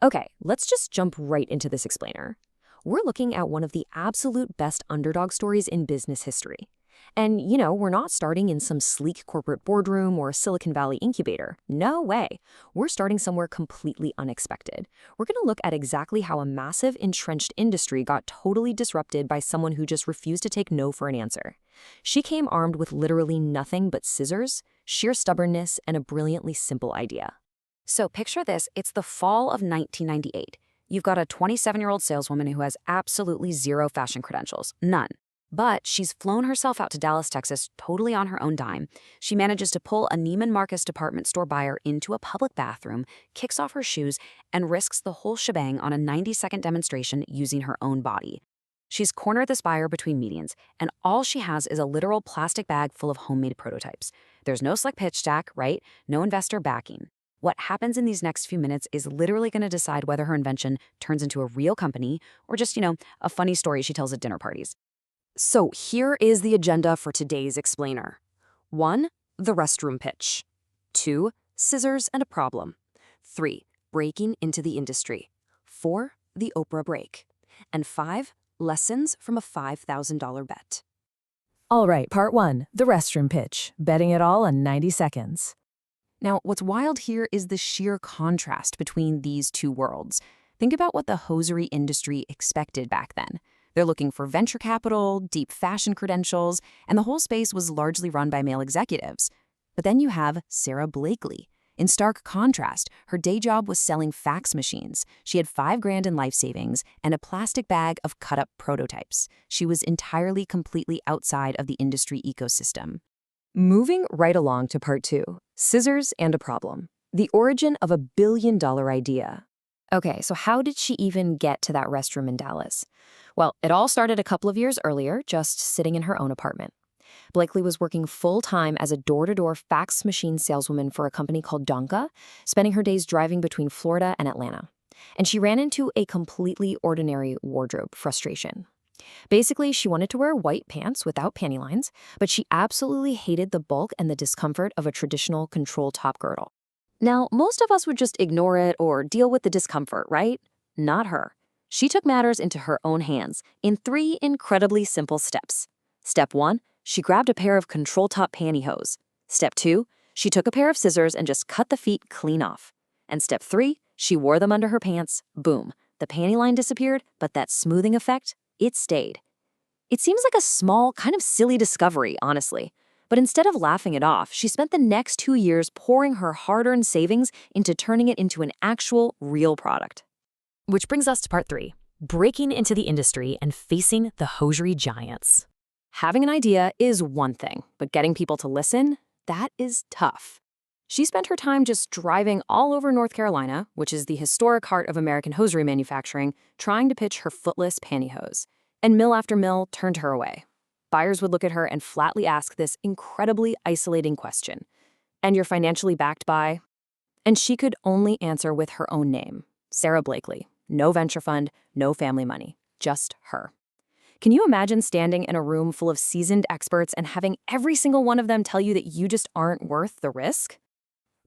Okay, let's just jump right into this explainer. We're looking at one of the absolute best underdog stories in business history. And, we're not starting in some sleek corporate boardroom or Silicon Valley incubator. No way. We're starting somewhere completely unexpected. We're going to look at exactly how a massive entrenched industry got totally disrupted by someone who just refused to take no for an answer. She came armed with literally nothing but scissors, sheer stubbornness, and a brilliantly simple idea. So picture this, it's the fall of 1998. You've got a 27-year-old saleswoman who has absolutely zero fashion credentials, none. But she's flown herself out to Dallas, Texas, totally on her own dime. She manages to pull a Neiman Marcus department store buyer into a public bathroom, kicks off her shoes, and risks the whole shebang on a 90-second demonstration using her own body. She's cornered this buyer between meetings, and all she has is a literal plastic bag full of homemade prototypes. There's no slick pitch deck, right? No investor backing. What happens in these next few minutes is literally going to decide whether her invention turns into a real company or just, a funny story she tells at dinner parties. So here is the agenda for today's explainer. 1. The restroom pitch. 2. Scissors and a problem. 3. Breaking into the industry. 4. The Oprah break. And 5. Lessons from a $5,000 bet. All right, part 1, the restroom pitch, betting it all on 90 seconds. Now, what's wild here is the sheer contrast between these two worlds. Think about what the hosiery industry expected back then. They're looking for venture capital, deep fashion credentials, and the whole space was largely run by male executives. But then you have Sara Blakely. In stark contrast, her day job was selling fax machines. She had $5,000 in life savings and a plastic bag of cut-up prototypes. She was entirely, completely outside of the industry ecosystem. Moving right along to part 2, scissors and a problem. The origin of a billion-dollar idea. Okay, so how did she even get to that restroom in Dallas? Well, it all started a couple of years earlier, just sitting in her own apartment. Blakely was working full-time as a door-to-door fax machine saleswoman for a company called Donka, spending her days driving between Florida and Atlanta. And she ran into a completely ordinary wardrobe frustration. Basically, she wanted to wear white pants without panty lines, but she absolutely hated the bulk and the discomfort of a traditional control top girdle. Now, most of us would just ignore it or deal with the discomfort, right? Not her. She took matters into her own hands in 3 incredibly simple steps. Step 1, she grabbed a pair of control top pantyhose. Step 2, she took a pair of scissors and just cut the feet clean off. And step 3, she wore them under her pants. Boom. The panty line disappeared, but that smoothing effect, it stayed. It seems like a small, kind of silly discovery, honestly. But instead of laughing it off, she spent the next 2 years pouring her hard-earned savings into turning it into an actual, real product. Which brings us to part 3, breaking into the industry and facing the hosiery giants. Having an idea is one thing, but getting people to listen, that is tough. She spent her time just driving all over North Carolina, which is the historic heart of American hosiery manufacturing, trying to pitch her footless pantyhose. And mill after mill turned her away. Buyers would look at her and flatly ask this incredibly isolating question. And you're financially backed by? And she could only answer with her own name, Sara Blakely. No venture fund, no family money, just her. Can you imagine standing in a room full of seasoned experts and having every single one of them tell you that you just aren't worth the risk?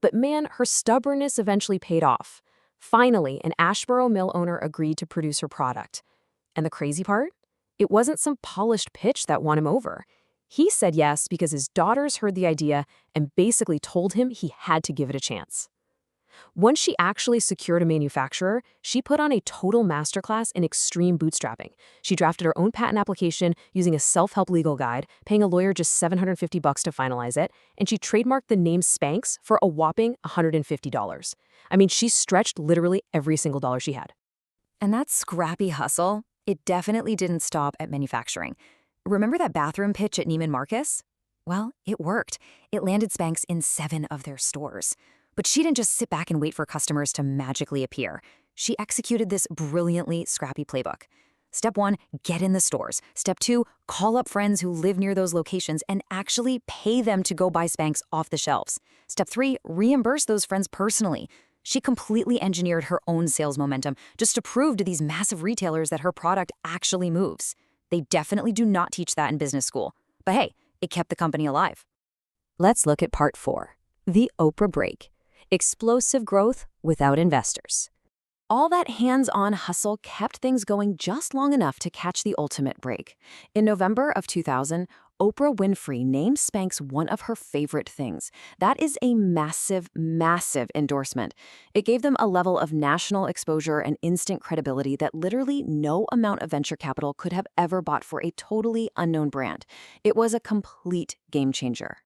But man, her stubbornness eventually paid off. Finally, an Asheboro mill owner agreed to produce her product. And the crazy part? It wasn't some polished pitch that won him over. He said yes because his daughters heard the idea and basically told him he had to give it a chance. Once she actually secured a manufacturer, she put on a total masterclass in extreme bootstrapping. She drafted her own patent application using a self-help legal guide, paying a lawyer just $750 to finalize it, and she trademarked the name Spanx for a whopping $150. I mean, she stretched literally every single dollar she had. And that scrappy hustle, it definitely didn't stop at manufacturing. Remember that bathroom pitch at Neiman Marcus? Well, it worked. It landed Spanx in 7 of their stores. But she didn't just sit back and wait for customers to magically appear. She executed this brilliantly scrappy playbook. Step 1, get in the stores. Step 2, call up friends who live near those locations and actually pay them to go buy Spanx off the shelves. Step 3, reimburse those friends personally. She completely engineered her own sales momentum just to prove to these massive retailers that her product actually moves. They definitely do not teach that in business school. But hey, it kept the company alive. Let's look at part 4, the Oprah break. Explosive growth without investors. All that hands-on hustle kept things going just long enough to catch the ultimate break. In November of 2000, Oprah Winfrey named Spanx one of her favorite things. That is a massive, massive endorsement. It gave them a level of national exposure and instant credibility that literally no amount of venture capital could have ever bought for a totally unknown brand. It was a complete game changer.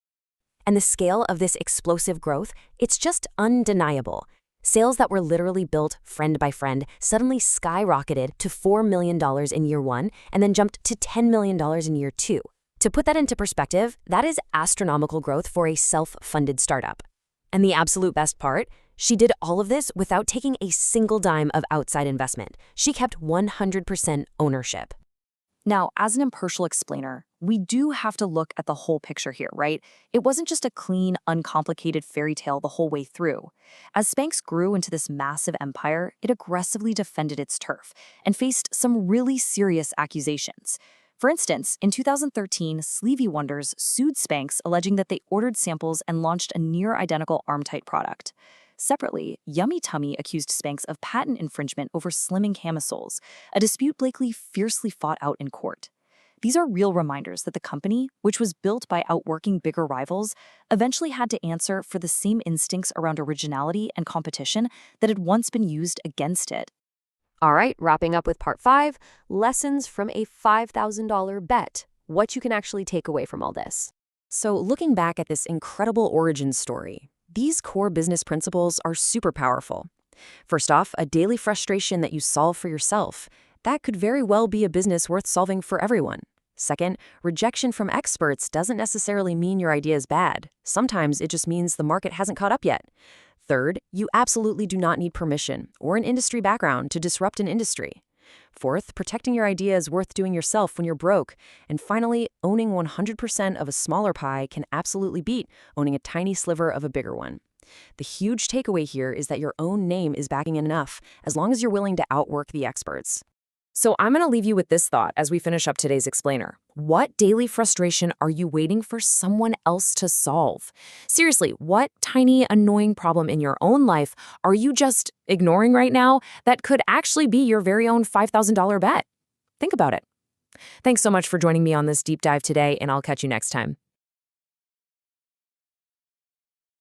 And the scale of this explosive growth, it's just undeniable. Sales that were literally built friend by friend suddenly skyrocketed to $4 million in year one and then jumped to $10 million in year two. To put that into perspective, that is astronomical growth for a self-funded startup. And the absolute best part? She did all of this without taking a single dime of outside investment. She kept 100% ownership. Now, as an impartial explainer, we do have to look at the whole picture here, right? It wasn't just a clean, uncomplicated fairy tale the whole way through. As Spanx grew into this massive empire, it aggressively defended its turf and faced some really serious accusations. For instance, in 2013, Sleevey Wonders sued Spanx, alleging that they ordered samples and launched a near-identical arm-tight product. Separately, Yummy Tummy accused Spanx of patent infringement over slimming camisoles, a dispute Blakely fiercely fought out in court. These are real reminders that the company, which was built by outworking bigger rivals, eventually had to answer for the same instincts around originality and competition that had once been used against it. All right, wrapping up with part 5, lessons from a $5,000 bet. What you can actually take away from all this. So looking back at this incredible origin story, these core business principles are super powerful. First off, a daily frustration that you solve for yourself. That could very well be a business worth solving for everyone. Second, rejection from experts doesn't necessarily mean your idea is bad. Sometimes it just means the market hasn't caught up yet. Third, you absolutely do not need permission or an industry background to disrupt an industry. Fourth, protecting your idea is worth doing yourself when you're broke. And finally, owning 100% of a smaller pie can absolutely beat owning a tiny sliver of a bigger one. The huge takeaway here is that your own name is backing enough, as long as you're willing to outwork the experts. So I'm going to leave you with this thought as we finish up today's explainer. What daily frustration are you waiting for someone else to solve? Seriously, what tiny, annoying problem in your own life are you just ignoring right now that could actually be your very own $5,000 bet? Think about it. Thanks so much for joining me on this deep dive today, and I'll catch you next time.